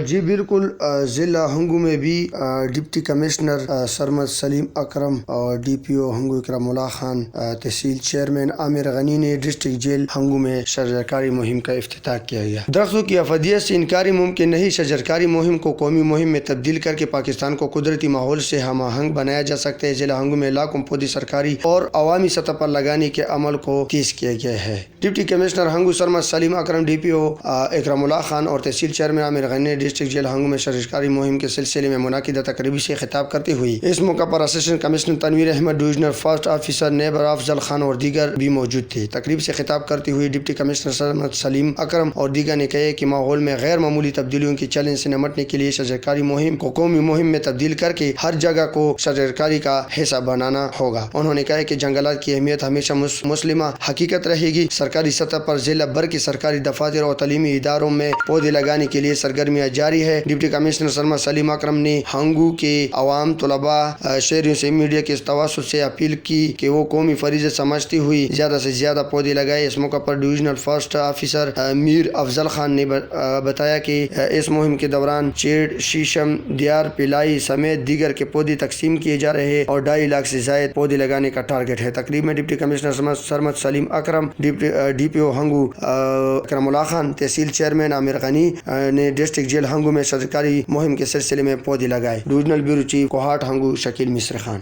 جی بالکل، ضلع ہنگو میں بھی ڈپٹی کمشنر سرمد سلیم اکرم اور ڈی پی او ہنگو اکرم اللہ خان، تحصیل چیئرمین عامر غنی نے ڈسٹرکٹ جیل ہنگو میں شجرکاری مہم کا افتتاح کیا گیا۔ درختوں کی افادیت سے انکاری ممکن نہیں، شجرکاری مہم کو قومی مہم میں تبدیل کر کے پاکستان کو قدرتی ماحول سے ہم آہنگ بنایا جا سکتا ہے۔ ضلع ہنگو میں لاکھوں پودے سرکاری اور عوامی سطح پر لگانے کے عمل کو تیز کیا گیا ہے۔ ڈپٹی کمشنر ہنگو سرمد سلیم اکرم، ڈی پی او اکرم اللہ خان اور تحصیل چیئرمین عامر غنی نے ڈسٹرکٹ جیل ہنگو میں شجرکاری مہم کے سلسلے میں منعقدہ تقریب سے خطاب کرتے ہوئے اس موقع پر assistant commissioner Tanveer Ahmad, divisional forest officer نیبر افضل خان اور دیگر بھی موجود تھے۔ تقریب سے خطاب کرتے ہوئے ڈپٹی کمشنر سرمد سلیم اکرم اور دیگر نے کہا کہ ماحول میں غیر معمولی تبدیلیوں کے چیلنج سے نمٹنے کے لیے شجرکاری مہم کو قومی مہم میں تبدیل کر کے ہر جگہ کو شجرکاری کا حصہ بنانا ہوگا۔ انہوں نے کہا کہ جنگلات کی اہمیت ہمیشہ مسلمہ حقیقت رہے گی۔ سرکاری سطح پر ضلع بھر کے سرکاری دفاتر اور تعلیمی اداروں میں پودے لگانے کے لیے سرگرمیاں جاری ہے۔ ڈپٹی کمشنر سرمد سلیم اکرم نے ہنگو کے عوام، طلباء، شہریوں سے میڈیا کے توسط سے اپیل کی کہ وہ قومی فریضہ سمجھتے ہوئے زیادہ سے زیادہ پودے لگائیں۔ اس موقع پر ڈویژنل فاسٹ آفیسر میر افضل خان نے بتایا کہ اس مہم کے دوران چیڑ، شیشم، دیار، پلائی سمیت دیگر کے پودے تقسیم کیے جا رہے ہیں اور 2.5 لاکھ سے زائد پودے لگانے کا ٹارگٹ ہے۔ تقریب میں ڈپٹی کمشنر سرمد سلیم اکرم، ڈی پی او ہنگو اکرم اللہ خان، تحصیل چیئرمین عامر غنی نے ڈسٹرکٹ جیل ہنگو میں شجرکاری مہم کے سلسلے میں پودے لگائے۔ Divisional bureau chief Kohat Hangu Shakeel مصر خان۔